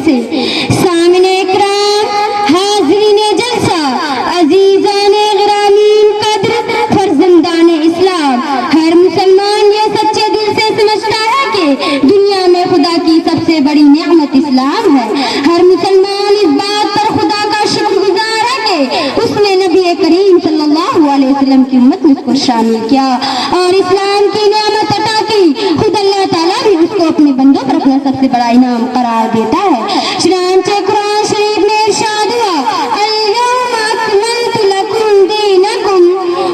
سے سامنے اکرام حاضرین جلسہ عزیزان غرامین قدر فرزندان اسلام، ہر مسلمان یہ سچے دل سے سمجھتا ہے کہ دنیا میں خدا کی سب سے بڑی نعمت اسلام ہے۔ ہر مسلمان اس بات پر خدا کا شکر گزار ہے کہ اس نے نبی کریم صلی اللہ علیہ وسلم کی امت میں اس کو شامل کیا اور اسلام کی نعمت عطا کی۔ خود اللہ تعالیٰ بھی اس کو اپنے بندوں پر اپنا سب سے بڑا انعام قرار دیتا ہے۔ چنانچہ قرآن شریف میں ارشاد ہوا، اليوم اکملت لکم دینکم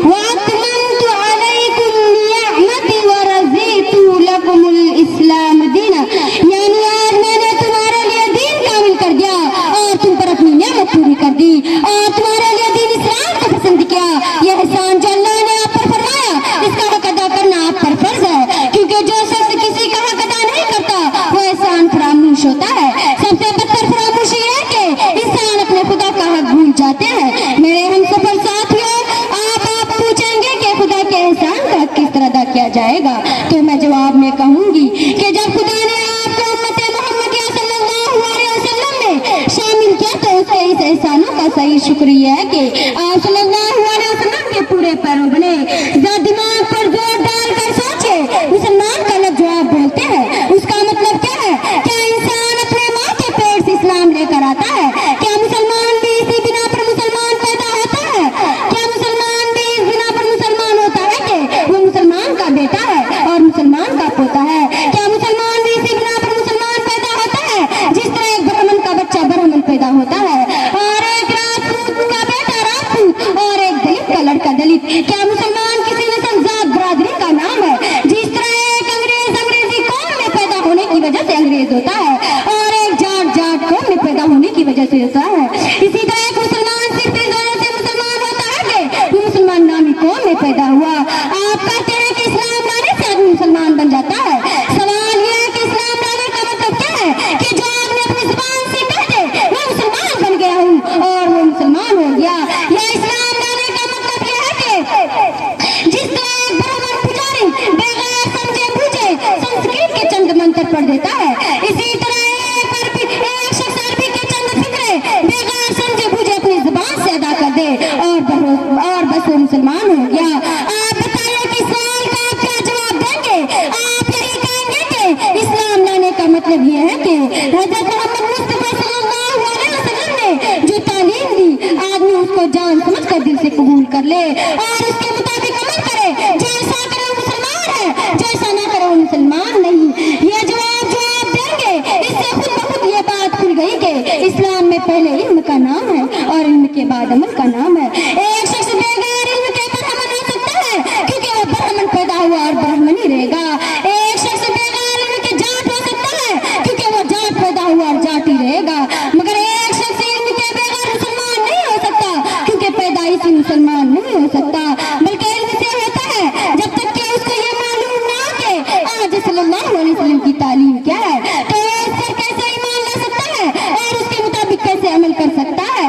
واتممت علیکم نعمتی ورضیت لکم الاسلام دینا، یعنی آج میں نے تمہارے لیے دین کامل کر دیا اور تم پر اپنی نعمت پوری کر دی اور تمہارے لیے دین اسلام کو پسند کیا۔ یہ احسان جو اللہ نے آپ پر فرمایا اس کا حق ادا کرنا آپ پر فرض ہے، کیونکہ جو شخص کسی کا حق ادا نہیں کرتا وہ احسان فراموش ہوتا ہے۔ سب سے بدتر فراموشی ہے کہ انسان اپنے خدا کا حق بھول جاتے ہیں۔ میرے ہم سفر ساتھیوں، آپ پوچھیں گے کہ خدا کے احسان کا حق کس طرح ادا کیا جائے گا، تو میں جواب میں کہوں گی کہ جب خدا نے آپ کو امت محمدیہ صلی اللہ علیہ وسلم میں شامل کیا تو اس کے اس احسانوں کا صحیح شکر یہ ہے کہ آپ صلی اللہ علیہ وسلم کے پورے پیرو بنے۔ ذرا دماغ پر زور ڈال کر سوچے، مسلمان کا لفظ جو آپ بولتے ہیں اس کا مطلب کیا ہے؟ کیا انسان اپنے ماں کے پیٹ سے اسلام لے کر آتا ہے؟ کیا مسلمان بھی اسی بنا پر مسلمان پیدا ہوتا ہے؟ کیا مسلمان بھی اس بنا پر مسلمان ہوتا ہے کہ وہ مسلمان کا بیٹا ہے اور مسلمان کا پوتا ہے؟ کیا مسلمان بھی اسی بنا پر مسلمان پیدا ہوتا ہے جس طرح ایک برہمن کا بچہ برہمن پیدا ہوتا ہے اور ایک راجپوت کا بیٹا راجپوت اور ایک دلت کا لڑکا دلت؟ کیا مسلمان کسی نسل ذات برادری کا نام ہے جس طرح ایک انگریز انگریزی قوم میں پیدا ہونے کی وجہ سے انگریز ہوتا ہے اور ایک جاٹ جاٹ قوم میں پیدا ہونے کی وجہ سے ہوتا ہے؟ اسی طرح ایک مسلمان صرف اس وجہ سے مسلمان ہوتا ہے کہ وہ مسلمان نامی قوم میں پیدا ہوا۔ آپ کہتے ہیں کہ اسلام لانے سے آدمی مسلمان بن جاتا ہے۔ سوال یہ ہے کہ اسلام لانے کا مطلب کیا ہے کہ جو آدمی اپنی زبان سے کہہ دے میں مسلمان بن گیا ہوں اور وہ مسلمان ہو گیا، یا اسلام لانے کا مطلب یہ ہے کہ جس طرح ایک برہمن پجاری بغیر سمجھے بوجھے سنسکرت کے چند منتر پڑھ دیتا ہے، اسی طرح ایک شخص عربی کے چند فکرے بغیر سمجھے بوجھے اپنی زبان سے ادا کر دے اور بس وہ مسلمان ہو گیا۔ آپ بتائیے کہ سوال کا آپ کیا جواب دیں گے؟ آپ یہی کہیں گے کہ اسلام لانے کا مطلب یہ ہے کہ حضرت محمد مصطفیٰ صلی اللہ علیہ وسلم نے جو تعلیم دی آدمی اس کو جان سمجھ کر دل سے قبول کر لے اور اس کے مطابق عمل کرے۔ جیسا کرے وہ مسلمان ہے، جیسا نہ کرے وہ مسلمان نہیں۔ یہ جواب جو آپ دیں گے اس سے خود بخود یہ بات کھل گئی کہ اسلام میں پہلے علم کا نام ہے اور علم کے بعد عمل کا نام ہے۔ ایک شخص بغیر علم کے برہمن ہو سکتا ہے کیونکہ وہ برہمن پیدا ہوا اور برہمن ہی رہے گا۔ ایک شخص بغیر علم کے جاٹ ہو سکتا ہے کیونکہ وہ جاٹ پیدا ہوا اور جاٹ ہی رہے گا، مگر ایک شخص علم کے بغیر مسلمان نہیں ہو سکتا کیونکہ پیدائش سے مسلمان نہیں ہو سکتا، بلکہ علم سے ہوتا ہے جب تک کہ اس کو یہ معلوم نہ ہو کہ آج صلی اللہ علیہ وسلم کی تعلیم کیا ہے تو وہ اس پر کیسے ایمان لا سکتا ہے اور اس کے مطابق کیسے عمل کر سکتا ہے۔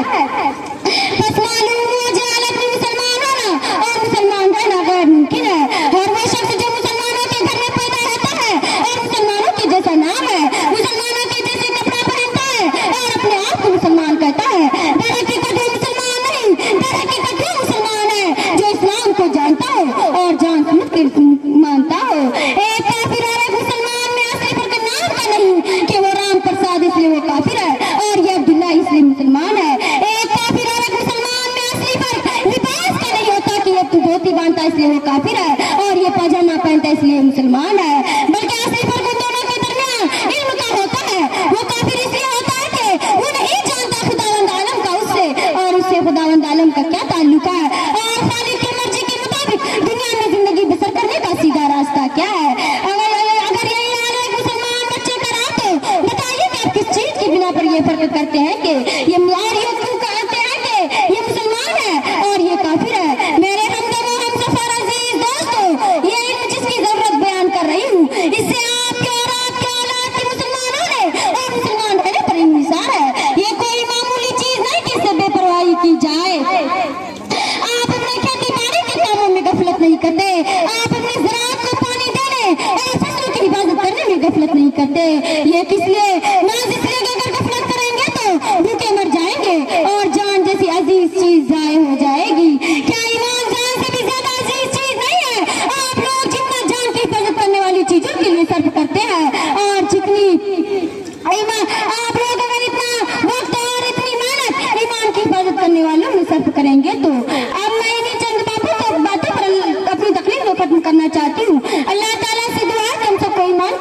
بس معلوم ہو جائے کہ مسلمان ہونا اور مسلمان رہنا غیر ممکن ہے، اور وہ شخص جو مسلمانوں کے گھر میں پیدا ہوتا ہے اور مسلمانوں کے جیسا نام ہے، مسلمانوں کے جیسے کپڑا پہنتا ہے اور اپنے آپ کو مسلمان کہتا ہے، در حقیقت وہ مسلمان نہیں، در حقیقت وہ مسلمان ہے جو اسلام کو جانتا ہو اور جان سمجھ کے مانتا ہو۔ ایک کافر اور ایک مسلمان میں اصلی فرق نام کا نہیں کہ وہ رام پرساد اس لیے وہ کافر ہے اور یہ عبداللہ اس لیے مسلمان ہے۔ ایک کافر اور ایک مسلمان میں اصلی فرق لباس کا نہیں ہوتا کہ یہ دھوتی باندھتا اس لیے وہ کافر ہے اور یہ پاجامہ پہنتا اس لیے مسلمان ہے، بلکہ اصلی فرق ان دونوں کے درمیان علم کا ہوتا ہے۔ وہ کافر اس لیے ہوتا ہے کہ وہ نہیں جانتا خداوند عالم کا اس سے اور اس سے خداوند عالم کا کیا تعلق ہے اور خالق کی مرضی کے مطابق دنیا میں زندگی بسر کرنے کا سیدھا راستہ کیا ہے۔ اگر یہی حال ایک مسلمان بچے کا رہا تو بتائیے کہ آپ کس چیز کی بنا پر یہ فرق کرتے ہیں کہ یہ کیوں کہتے ہیں کہ یہ مسلمان ہے اور یہ کافر ہے۔ میرے ہمدم و ہمسفر عزیز دوستوں، یہ علم جس کی ضرورت بیان کر رہی ہوں اس سے آپ کے اور آپ کے اولاد کے مسلمان ہونے اور مسلمان رہنے پر انحصار ہے۔ یہ کوئی معمولی چیز نہیں کہ اس سے بے پرواہی کی جائے۔ آپ اپنے کھیتی باڑی کے کاموں میں غفلت نہیں کرتے، آپ اپنی زراعت کو پانی دینے اور فصلوں کی حفاظت کرنے میں غفلت نہیں کرتے۔ یہ کس لیے؟ محض اس لیے کہ اگر غفلت